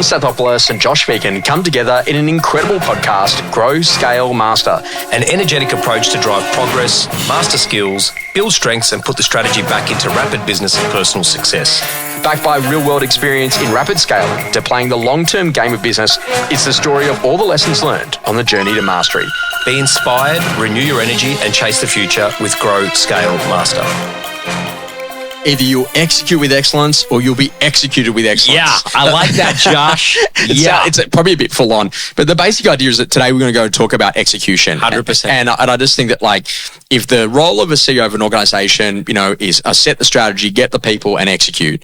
Stathopoulos and Josh Phegan come together in an incredible podcast, Grow, Scale, Master. An energetic approach to drive progress, master skills, build strengths and put the strategy back into rapid business and personal success. Backed by real-world experience in rapid scaling to playing the long-term game of business, it's the story of all the lessons learned on the journey to mastery. Be inspired, renew your energy and chase the future with Grow, Scale, Master. Either you'll execute with excellence or you'll be executed with excellence. Yeah, I like that, Josh. It's probably a bit full on. But the basic idea is that today we're going to go talk about execution. 100%. And I just think that, like, if the role of a CEO of an organization, is set the strategy, get the people and execute.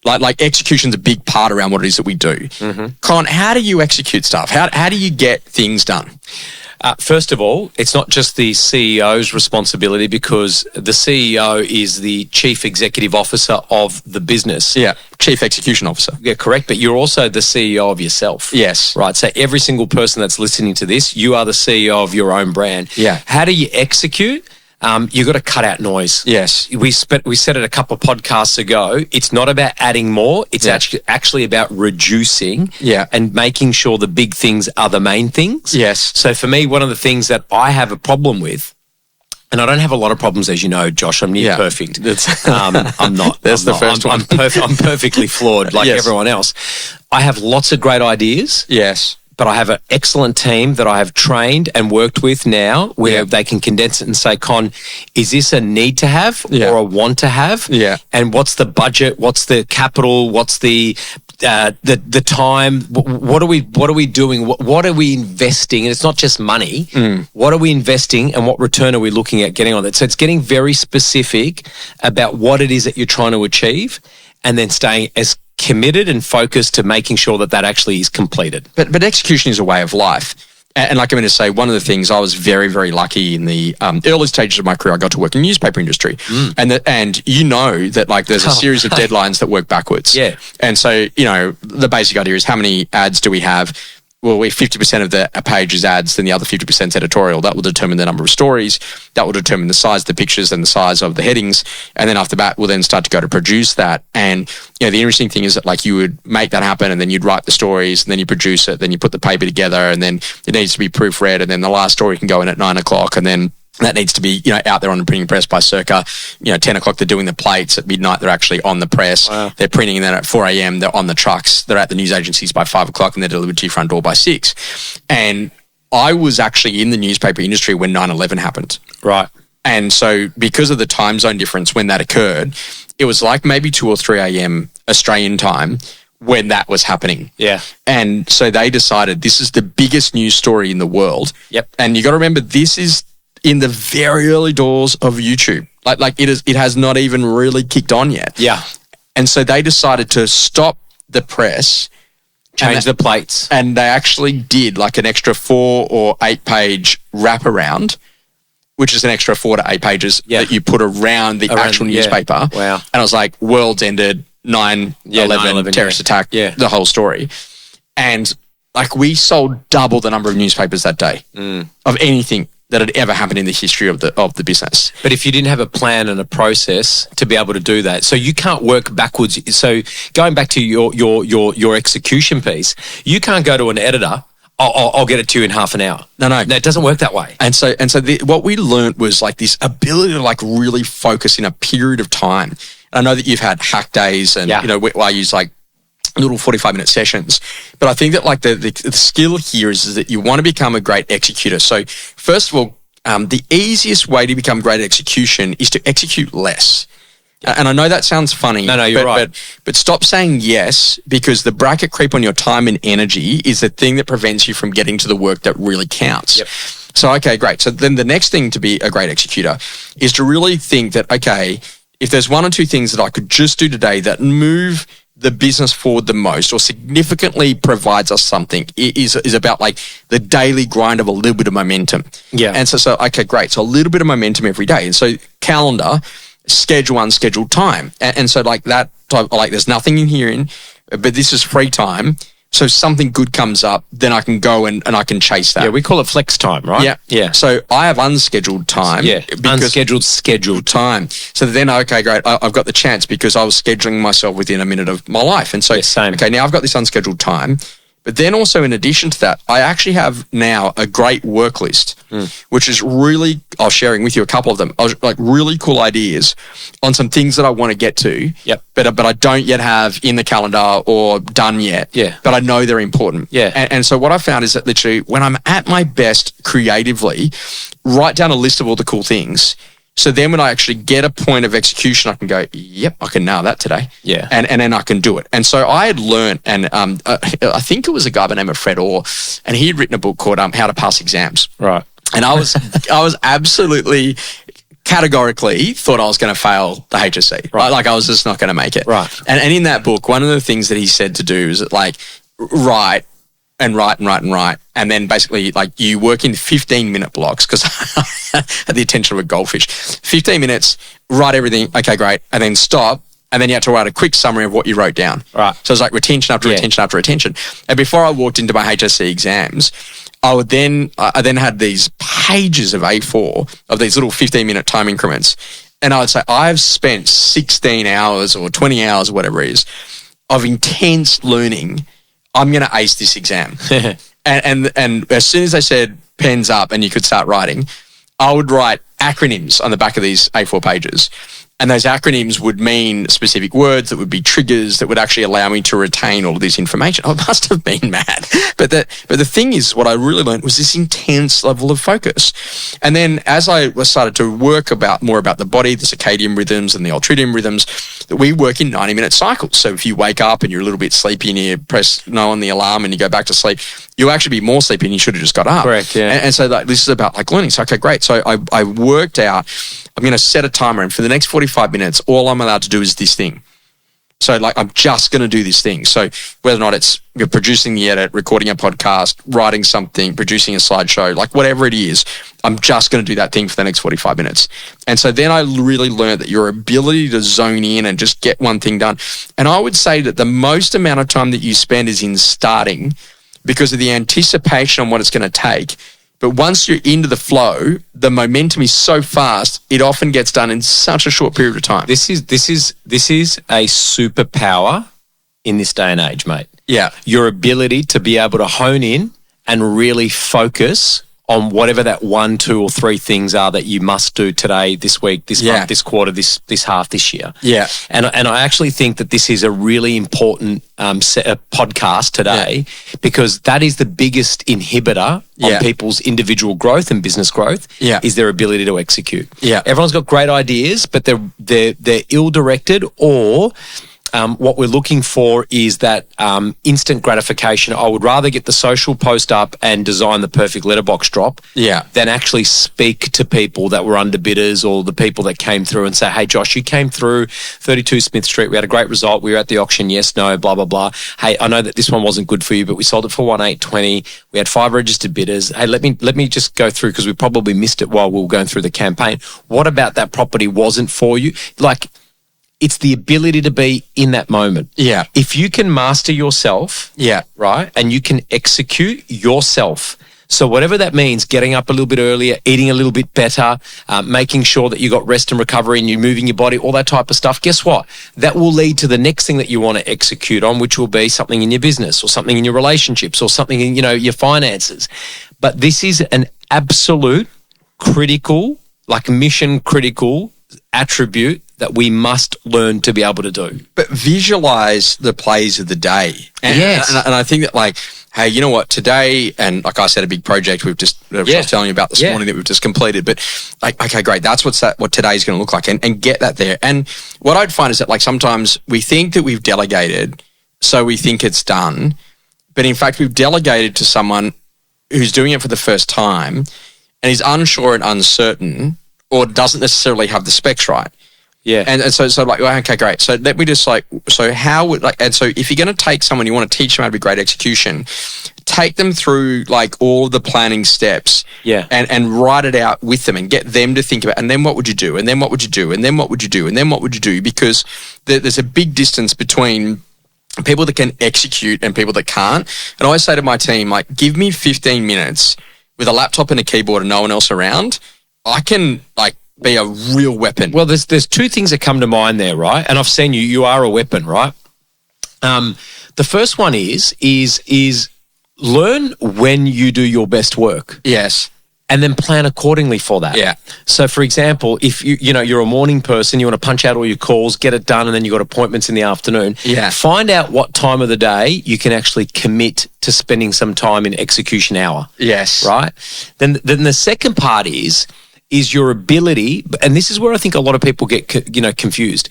Like execution's a big part around what it is that we do. Mm-hmm. Colin, how do you execute stuff? How do you get things done? First of all, it's not just the CEO's responsibility because the CEO is the chief executive officer of the business. Yeah, chief execution officer. Yeah, correct. But you're also the CEO of yourself. Yes. Right. So every single person that's listening to this, you are the CEO of your own brand. Yeah. How do you execute? You've got to cut out noise. Yes. We said it a couple of podcasts ago. It's not about adding more. It's actually about reducing and making sure the big things are the main things. Yes. So for me, one of the things that I have a problem with, and I don't have a lot of problems, as you know, Josh. I'm near perfect. I'm not. That's the first one. I'm perfectly flawed like everyone else. I have lots of great ideas. Yes. But I have an excellent team that I have trained and worked with now where they can condense it and say, Con, is this a need to have or a want to have? Yeah. And what's the budget? What's the capital? What's the time? What are we doing? What are we investing? And it's not just money. What are we investing and what return are we looking at getting on it? So it's getting very specific about what it is that you're trying to achieve and then staying as committed and focused to making sure that actually is completed. But execution is a way of life. And like I'm going to say, one of the things I was very, very lucky in the early stages of my career, I got to work in the newspaper industry. And you know that like there's a series of deadlines that work backwards. Yeah. And so, the basic idea is how many ads do we have? Well, if 50% of the page is ads, then the other 50% is editorial. That will determine the number of stories. That will determine the size of the pictures and the size of the headings. And then after that, we'll then start to go to produce that. And, the interesting thing is that like you would make that happen and then you'd write the stories and then you produce it, then you put the paper together and then it needs to be proofread and then the last story can go in at 9:00 and then that needs to be, out there on the printing press by circa, 10:00 they're doing the plates. At midnight, they're actually on the press. Wow. They're printing them at 4 a.m. They're on the trucks. They're at the news agencies by 5:00 and they're delivered to your front door by 6. And I was actually in the newspaper industry when 9/11 happened. Right. And so because of the time zone difference when that occurred, it was like maybe 2 or 3 a.m. Australian time when that was happening. Yeah. And so they decided this is the biggest news story in the world. Yep. And you got to remember, this is in the very early doors of YouTube. Like it has not even really kicked on yet. Yeah. And so they decided to stop the press, change the plates. And they actually did like an extra 4 or 8 page wraparound, which is an extra 4 to 8 pages that you put around the actual newspaper. Wow. And I was like, world's ended, 9/11 terrorist attack, the whole story. And like we sold double the number of newspapers that day of anything that had ever happened in the history of the business. But if you didn't have a plan and a process to be able to do that, so you can't work backwards. So going back to your execution piece, you can't go to an editor, I'll get it to you in half an hour. No, it doesn't work that way. And so what we learned was like this ability to like really focus in a period of time. And I know that you've had hack days and, I use like little 45-minute sessions. But I think that like the skill here is that you want to become a great executor. So first of all, the easiest way to become great at execution is to execute less. And I know that sounds funny. No, you're right. But stop saying yes, because the bracket creep on your time and energy is the thing that prevents you from getting to the work that really counts. Yep. So, okay, great. So then the next thing to be a great executor is to really think that, okay, if there's 1 or 2 things that I could just do today that move the business forward the most or significantly provides us something, is about like the daily grind of a little bit of momentum. Yeah. And so okay, great. So a little bit of momentum every day. And so calendar, schedule unscheduled time. And so like that type, like there's nothing in here but this is free time So something good comes up, then I can go and I can chase that. Yeah, we call it flex time, right? Yeah. Yeah. So I have unscheduled time. Yeah. Unscheduled, scheduled time. So then, okay, great. I've got the chance because I was scheduling myself within a minute of my life. And so, Yeah, same. okay, now I've got this unscheduled time. But then also in addition to that, I actually have now a great work list, which is really, I was sharing with you a couple of them, like really cool ideas on some things that I want to get to, Yep. but I don't yet have in the calendar or done yet, Yeah. but I know they're important. Yeah. And so what I found is that literally when I'm at my best creatively, write down a list of all the cool things. So then when I actually get a point of execution, I can go, yep, I can nail that today. Yeah. And then I can do it. And so I had learned, and I think it was a guy by the name of Fred Orr, and he had written a book called How to Pass Exams. Right. And I was absolutely categorically thought I was going to fail the HSC. Right. Like I was just not going to make it. Right. And in that book, one of the things that he said to do is that like write. And then basically like you work in 15-minute blocks because I had the attention of a goldfish. 15 minutes, write everything. Okay, great. And then stop. And then you have to write a quick summary of what you wrote down. Right. So it's like retention after retention after retention. And before I walked into my HSC exams, I then had these pages of A4 of these little 15-minute time increments. And I would say I've spent 16 hours or 20 hours or whatever it is of intense learning. I'm going to ace this exam. and as soon as they said pens up and you could start writing, I would write acronyms on the back of these A4 pages. And those acronyms would mean specific words that would be triggers that would actually allow me to retain all of this information. I must have been mad. But the thing is, what I really learned was this intense level of focus. And then as I started to work more about the body, the circadian rhythms and the ultradian rhythms, that we work in 90-minute cycles. So if you wake up and you're a little bit sleepy and you press no on the alarm and you go back to sleep, you'll actually be more sleepy and you should have just got up. Correct, yeah. And so like, this is about like learning. So, okay, great. So I worked out, I'm going to set a timer, and for the next 45 minutes, all I'm allowed to do is this thing. So like, I'm just going to do this thing. So whether or not it's you're producing the edit, recording a podcast, writing something, producing a slideshow, like whatever it is, I'm just going to do that thing for the next 45 minutes. And so then I really learned that your ability to zone in and just get one thing done. And I would say that the most amount of time that you spend is in starting because of the anticipation on what it's going to take. But once you're into the flow, the momentum is so fast, it often gets done in such a short period of time. This is a superpower in this day and age, mate. Yeah. Your ability to be able to hone in and really focus on whatever that 1, 2, or 3 things are that you must do today, this week, this month, this quarter, this half, this year. Yeah. And I actually think that this is a really important podcast today because that is the biggest inhibitor on people's individual growth and business growth is their ability to execute. Yeah. Everyone's got great ideas, but they're ill-directed or what we're looking for is that instant gratification. I would rather get the social post up and design the perfect letterbox drop than actually speak to people that were underbidders or the people that came through and say, hey, Josh, you came through 32 Smith Street. We had a great result. We were at the auction. Yes, no, blah, blah, blah. Hey, I know that this one wasn't good for you, but we sold it for 1,820. We had 5 registered bidders. Hey, let me just go through because we probably missed it while we were going through the campaign. What about that property wasn't for you? Like, it's the ability to be in that moment. Yeah. If you can master yourself, right, and you can execute yourself. So whatever that means, getting up a little bit earlier, eating a little bit better, making sure that you got rest and recovery and you're moving your body, all that type of stuff, guess what? That will lead to the next thing that you want to execute on, which will be something in your business or something in your relationships or something in, your finances. But this is an absolute critical, like mission critical attribute that we must learn to be able to do. But visualize the plays of the day. And I think that like, hey, you know what, today, and like I said, a big project I was telling you about this morning that we've just completed, but like, okay, great, that's what today's going to look like and get that there. And what I'd find is that like sometimes we think that we've delegated, so we think it's done, but in fact we've delegated to someone who's doing it for the first time and is unsure and uncertain or doesn't necessarily have the specs right. Yeah. And so like, well, okay, great. So let me just so how would and so if you're going to take someone, you want to teach them how to be great execution, take them through like all the planning steps and write it out with them and get them to think about, and then what would you do? And then what would you do? And then what would you do? And then what would you do? Because there's a big distance between people that can execute and people that can't. And I always say to my team, like, give me 15 minutes with a laptop and a keyboard and no one else around. I can, like, be a real weapon. Well, there's two things that come to mind there, right? And I've seen you are a weapon, right? The first one is learn when you do your best work. Yes. And then plan accordingly for that. Yeah. So, for example, if you're a morning person, you want to punch out all your calls, get it done, and then you've got appointments in the afternoon. Yeah. Find out what time of the day you can actually commit to spending some time in execution hour. Yes. Right? Then the second part is your ability, and this is where I think a lot of people get confused.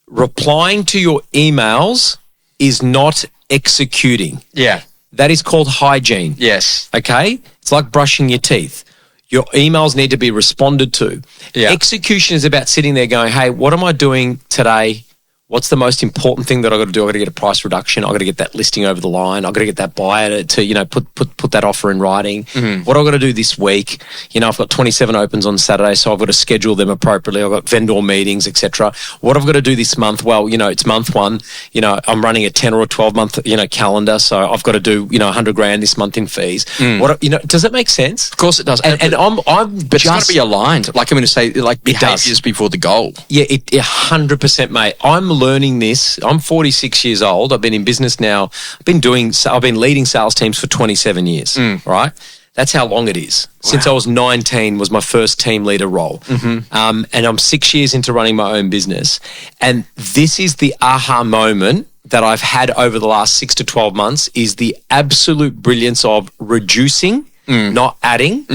Replying to your emails is not executing. Yeah. That is called hygiene. Yes. Okay? It's like brushing your teeth. Your emails need to be responded to. Yeah. Execution is about sitting there going, hey, what am I doing today? What's the most important thing that I've got to do? I've got to get a price reduction. I've got to get that listing over the line. I've got to get that buyer to put that offer in writing. Mm-hmm. What I've got to do this week? I've got 27 opens on Saturday, so I've got to schedule them appropriately. I've got vendor meetings, etc. What I've got to do this month? Well, it's month one. I'm running a 10 or a 12 month, calendar, so I've got to do, $100,000 this month in fees. Does that make sense? Of course it does. And I'm but it's got to be aligned. Like I'm going to say, like behaviors before the goal. Yeah, 100%, mate. I'm learning this. I'm 46 years old. I've been in business now. I've been leading sales teams for 27 years, right? That's how long it is. Wow. Since I was 19 was my first team leader role. Mm-hmm. And I'm 6 years into running my own business. And this is the aha moment that I've had over the last 6 to 12 months is the absolute brilliance of reducing, not adding,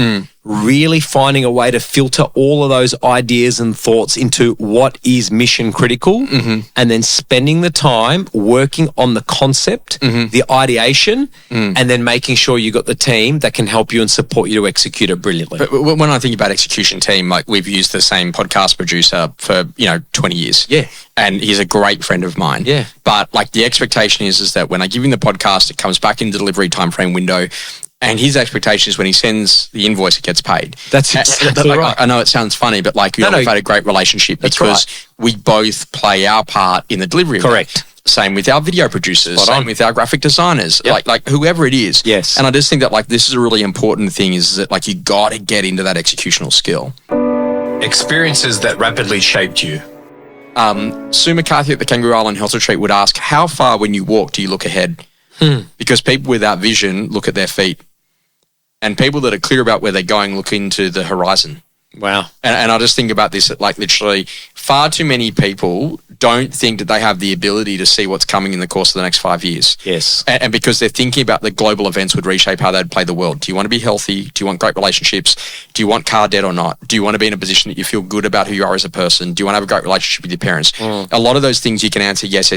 really finding a way to filter all of those ideas and thoughts into what is mission critical, and then spending the time working on the concept, the ideation, and then making sure you got the team that can help you and support you to execute it brilliantly. But when I think about execution team, like we've used the same podcast producer for 20 years. Yeah. And he's a great friend of mine. Yeah. But like the expectation is that when I give him the podcast, it comes back in the delivery timeframe window. And his expectation is when he sends the invoice, it gets paid. That's exactly right. I know it sounds funny, but we've had a great relationship because we both play our part in the delivery. Correct. Same with our video producers, same with our graphic designers, like whoever it is. Yes. And I just think that this is a really important thing is that you got to get into that executional skill. Experiences that rapidly shaped you. Sue McCarthy at the Kangaroo Island Health Retreat would ask, how far when you walk do you look ahead? Because people without vision look at their feet. And people that are clear about where they're going look into the horizon. Wow. And I just think about this, literally far too many people don't think that they have the ability to see what's coming in the course of the next 5 years. Yes. And because they're thinking about the global events would reshape how they'd play the world. Do you want to be healthy? Do you want great relationships? Do you want car debt or not? Do you want to be in a position that you feel good about who you are as a person? Do you want to have a great relationship with your parents? A lot of those things you can answer yes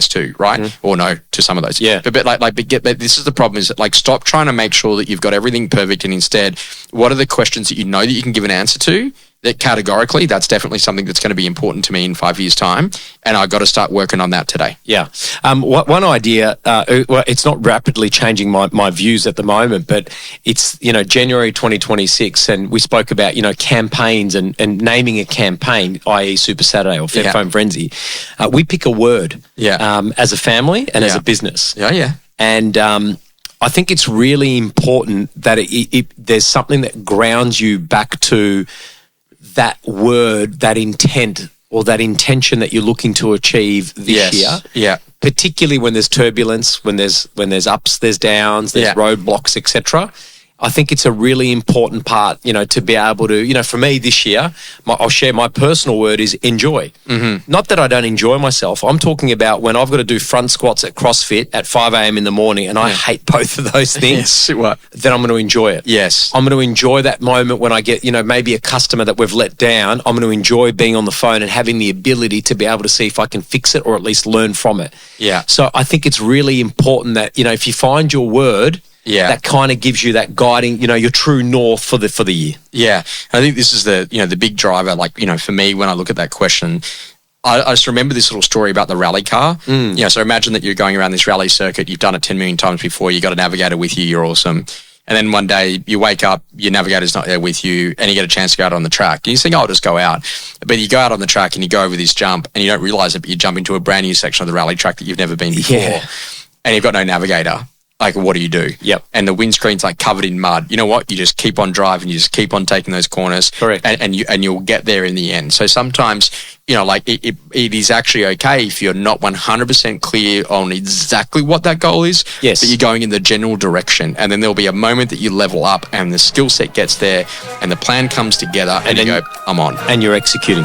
to, right? Or no to some of those. Yeah. But this is the problem is that stop trying to make sure that you've got everything perfect and instead, what are the questions that you know that you can give an answer to? That categorically, that's definitely something that's going to be important to me in 5 years' time, and I've got to start working on that today. Yeah. One idea, it's not rapidly changing my views at the moment, but it's, January 2026, and we spoke about, campaigns and naming a campaign, i.e. Super Saturday or Fed Phone Frenzy. We pick a word as a family and as a business. Yeah. And I think it's really important that there's something that grounds you back to that word, that intent, or that intention that you're looking to achieve this year. Yeah. Particularly when there's turbulence, when there's ups, there's downs, there's roadblocks, etc. I think it's a really important part, to be able to, for me this year, I'll share my personal word is enjoy. Not that I don't enjoy myself. I'm talking about when I've got to do front squats at CrossFit at 5 a.m. in the morning and I hate both of those things, then I'm going to enjoy it. Yes. I'm going to enjoy that moment when I get, maybe a customer that we've let down. I'm going to enjoy being on the phone and having the ability to be able to see if I can fix it or at least learn from it. Yeah. So I think it's really important that, if you find your word, that kind of gives you that guiding, your true north for the year. Yeah. I think this is the big driver, for me, when I look at that question, I just remember this little story about the rally car. So imagine that you're going around this rally circuit, you've done it 10 million times before, you got a navigator with you, you're awesome. And then one day you wake up, your navigator's not there with you, and you get a chance to go out on the track. And you think, I'll just go out. But you go out on the track and you go over this jump and you don't realise it, but you jump into a brand new section of the rally track that you've never been before. Yeah. And you've got no navigator. Like, what do you do? Yep. And the windscreen's like covered in mud. You know what? You just keep on driving. You just keep on taking those corners. Correct. And you'll get there in the end. So sometimes, like it is actually okay if you're not 100% clear on exactly what that goal is. Yes. But you're going in the general direction. And then there'll be a moment that you level up and the skill set gets there and the plan comes together and you go, I'm on. And you're executing.